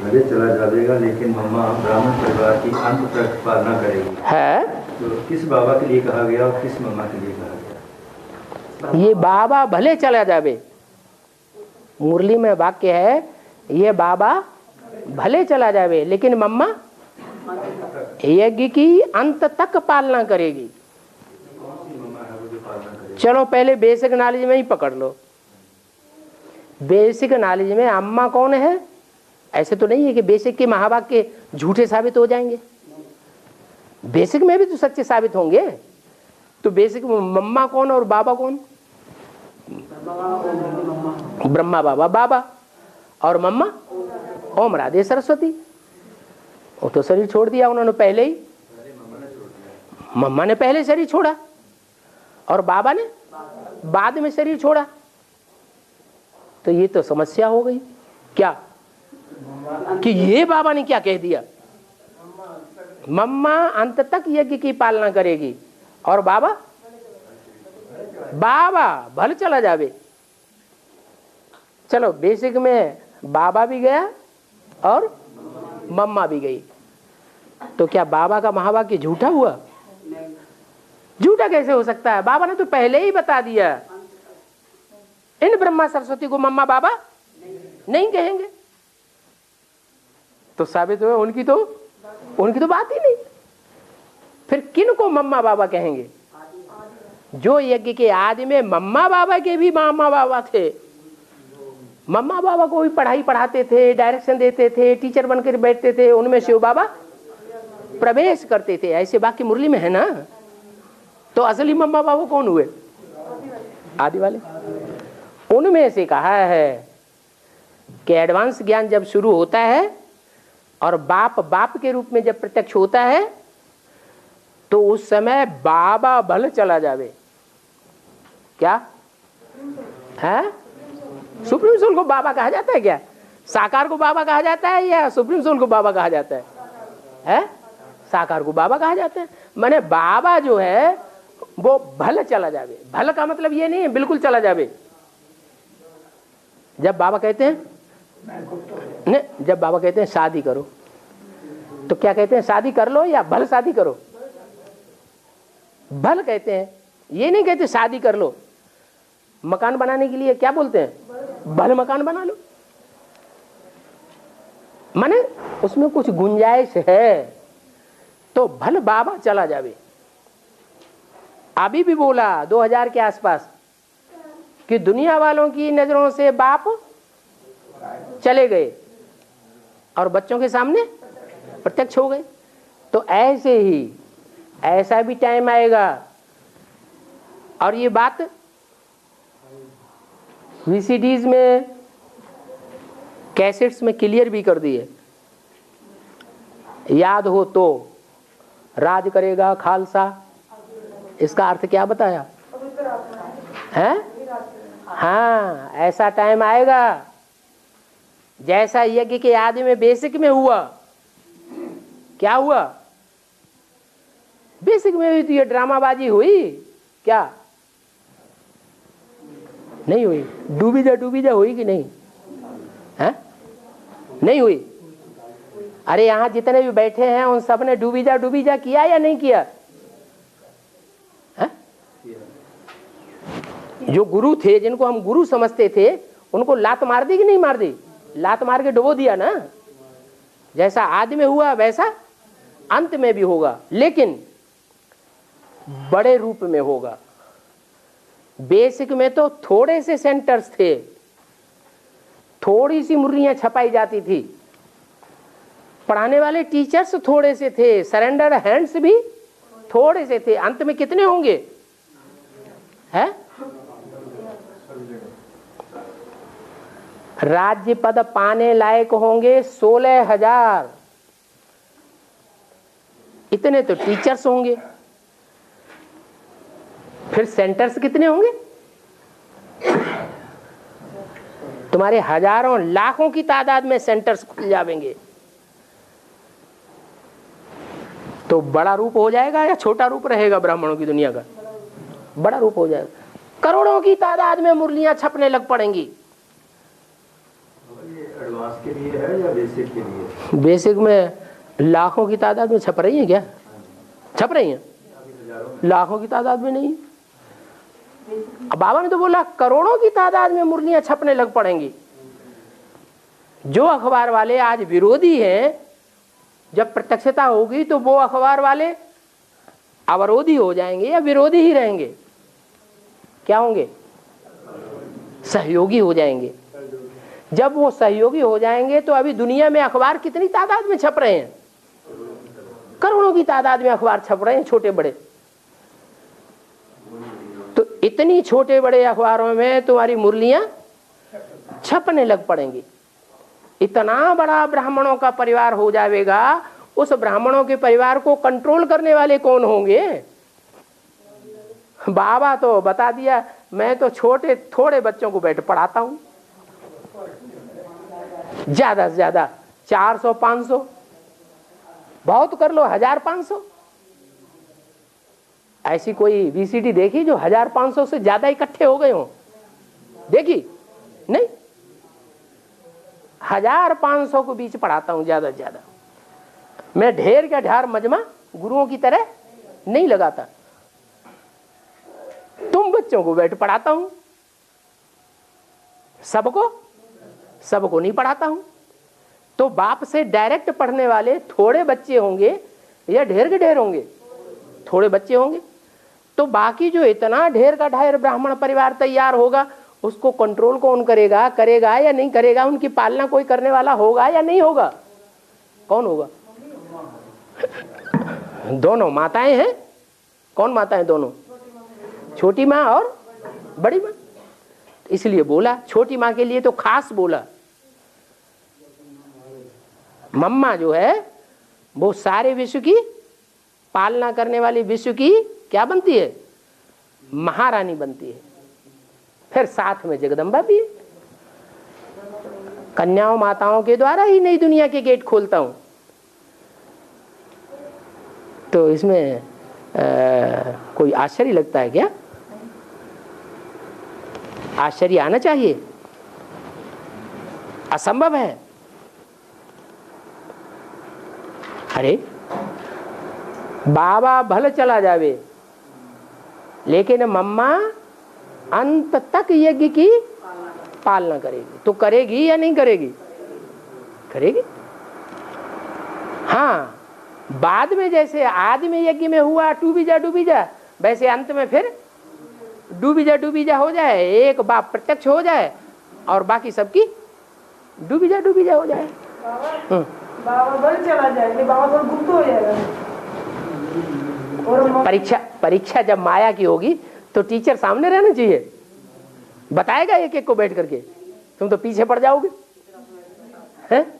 भले चला जाएगा लेकिन मम्मा ब्राह्मण परिवार की अंत तक पालना करेगी है। तो किस बाबा के लिए कहा गया और किस मम्मा के लिए कहा गया? ये बाबा भले चला जावे, मुरली में वाक्य है, ये बाबा भले चला जावे लेकिन मम्मा यज्ञ की अंत तक पालना करेगी। चलो पहले बेसिक नॉलेज में ही पकड़ लो। बेसिक नॉलेज में अम्मा कौन है? ऐसे तो नहीं है कि बेसिक के महावाक्य झूठे साबित हो जाएंगे, बेसिक में भी तो सच्चे साबित होंगे। तो बेसिक में मम्मा कौन और बाबा कौन? ब्रह्मा बाबा बाबा, और मम्मा ओम राधे सरस्वती। वो तो शरीर छोड़ दिया उन्होंने पहले ही, मम्मा ने पहले शरीर छोड़ा और बाबा ने बाद में शरीर छोड़ा। तो ये तो समस्या हो गई क्या कि ये बाबा ने क्या कह दिया, मम्मा अंत तक यज्ञ की पालना करेगी और बाबा भले चला जावे। चलो बेसिक में बाबा भी गया और मम्मा भी गई, तो क्या बाबा का महावाक्य झूठा हुआ? झूठा कैसे हो सकता है? बाबा ने तो पहले ही बता दिया, इन ब्रह्मा सरस्वती को मम्मा बाबा नहीं कहेंगे। तो साबित हुआ उनकी तो बात ही नहीं। फिर किन को मम्मा बाबा कहेंगे? जो यज्ञ के आदि में मम्मा बाबा के भी मामा बाबा थे, मम्मा बाबा को भी पढ़ाई पढ़ाते थे, डायरेक्शन देते थे, टीचर बनकर बैठते थे, उनमें शिव बाबा प्रवेश करते थे। ऐसे वाक्य मुरली में है ना। तो असली मम्मा बाबा कौन हुए? आदि वाले। उनमें से कहा है कि एडवांस ज्ञान जब शुरू होता है और बाप के रूप में जब प्रत्यक्ष होता है तो उस समय बाबा भले चला जावे। क्या है? सुप्रीम सोल को बाबा कहा जाता है क्या? साकार को बाबा कहा जाता है या सुप्रीम सोल को बाबा कहा जाता है? साकार को बाबा कहा जाता है। माने बाबा जो है वो भले चला जावे। भले का मतलब ये नहीं है बिल्कुल चला जावे। जब बाबा कहते हैं नहीं, जब बाबा कहते हैं शादी करो, तो क्या कहते हैं? शादी कर लो या भल शादी करो? भल कहते हैं, ये नहीं कहते शादी कर लो। मकान बनाने के लिए क्या बोलते हैं? भल मकान बना लो। माने उसमें कुछ गुंजाइश है, तो भल बाबा चला जावे। अभी भी बोला 2000 के आसपास कि दुनिया वालों की नजरों से बाप चले गए और बच्चों के सामने प्रत्यक्ष हो गए। तो ऐसे ही ऐसा भी टाइम आएगा, और ये बात VCDs में कैसेट्स में क्लियर भी कर दी है। याद हो तो राज करेगा खालसा, इसका अर्थ क्या बताया है? हाँ, ऐसा टाइम आएगा जैसा यज्ञ के आदि में बेसिक में हुआ। क्या हुआ? बेसिक में भी तो ये ड्रामाबाजी हुई क्या? नहीं हुई? डूबी जा हुई कि नहीं? है? नहीं हुई? अरे यहां जितने भी बैठे हैं उन सब ने डूबी जा किया या नहीं किया? है? जो गुरु थे, जिनको हम गुरु समझते थे, उनको लात मार दी कि नहीं मार दी? लात मार के डुबो दिया ना। जैसा आदि में हुआ वैसा अंत में भी होगा, लेकिन बड़े रूप में होगा। बेसिक में तो थोड़े से सेंटर्स थे, थोड़ी सी मुर्रियां छपाई जाती थी, पढ़ाने वाले टीचर्स थोड़े से थे, सरेंडर हैंड्स भी थोड़े से थे। अंत में कितने होंगे? है? राज्य पद पाने लायक होंगे 16,000। इतने तो टीचर्स होंगे। फिर सेंटर्स कितने होंगे? तुम्हारे हजारों लाखों की तादाद में सेंटर्स खुल जाएंगे। तो बड़ा रूप हो जाएगा या छोटा रूप रहेगा? ब्राह्मणों की दुनिया का बड़ा रूप हो जाएगा। करोड़ों की तादाद में मुरलियां छपने लग पड़ेंगी। एडवांस के लिए लिए है या बेसिक के लिए? बेसिक में लाखों की तादाद में छप रही है क्या? छप रही हैं, लाखों की तादाद में नहीं। बाबा ने तो बोला करोड़ों की तादाद में मुरलियां छपने लग पड़ेंगी। जो अखबार वाले आज विरोधी हैं, जब प्रत्यक्षता होगी तो वो अखबार वाले अवरोधी हो जाएंगे या विरोधी ही रहेंगे? क्या होंगे? सहयोगी हो जाएंगे। जब वो सहयोगी हो जाएंगे तो अभी दुनिया में अखबार कितनी तादाद में छप रहे हैं? करोड़ों की तादाद में अखबार छप रहे हैं, छोटे बड़े। तो इतनी छोटे बड़े अखबारों में तुम्हारी मुरलियां छपने लग पड़ेंगी। इतना बड़ा ब्राह्मणों का परिवार हो जाएगा, उस ब्राह्मणों के परिवार को कंट्रोल करने वाले कौन होंगे? बाबा तो बता दिया, मैं तो छोटे थोड़े बच्चों को बैठ पढ़ाता हूं, ज्यादा से ज्यादा 400-500, बहुत कर लो 1000-500। ऐसी कोई वीसीडी देखी जो 1000-500 से ज्यादा इकट्ठे हो गए हो? देखी नहीं। 1000-500 को बीच पढ़ाता हूं ज्यादा से ज्यादा। मैं ढेर का ढेर मजमा गुरुओं की तरह नहीं लगाता। तुम बच्चों को बैठ पढ़ाता हूं, सबको नहीं पढ़ाता हूं। तो बाप से डायरेक्ट पढ़ने वाले थोड़े बच्चे होंगे या ढेर के ढेर होंगे? थोड़े बच्चे होंगे। तो बाकी जो इतना ढेर का ढेर ब्राह्मण परिवार तैयार होगा, उसको कंट्रोल कौन करेगा? करेगा या नहीं करेगा? उनकी पालना कोई करने वाला होगा या नहीं होगा? कौन होगा? दोनों माताएं हैं। कौन माताएं? दोनों, छोटी माँ और बड़ी माँ। इसलिए बोला छोटी माँ के लिए तो खास बोला। मम्मा जो है वो सारे विश्व की पालना करने वाली, विश्व की क्या बनती है? महारानी बनती है। फिर साथ में जगदम्बा भी है। कन्याओं माताओं के द्वारा ही नई दुनिया के गेट खोलता हूं। तो इसमें कोई आश्चर्य लगता है क्या? आश्चर्य आना चाहिए, असंभव है। अरे बाबा भले चला जावे, लेकिन मम्मा अंत तक यज्ञ की पालना करेगी। तो करेगी या नहीं करेगी? करेगी। हाँ, बाद में जैसे आदि में यज्ञ में हुआ डूबी जा, वैसे अंत में फिर डूबी जा हो जाए। एक बाप प्रत्यक्ष हो जाए और बाकी सबकी डूबी जा हो जाए। बाबा बल चला जाए, बाबा तो गुप्त हो जाएगा। परीक्षा जब माया की होगी तो टीचर सामने रहना चाहिए, बताएगा एक एक को बैठ करके। तुम तो पीछे पड़ जाओगे हैं?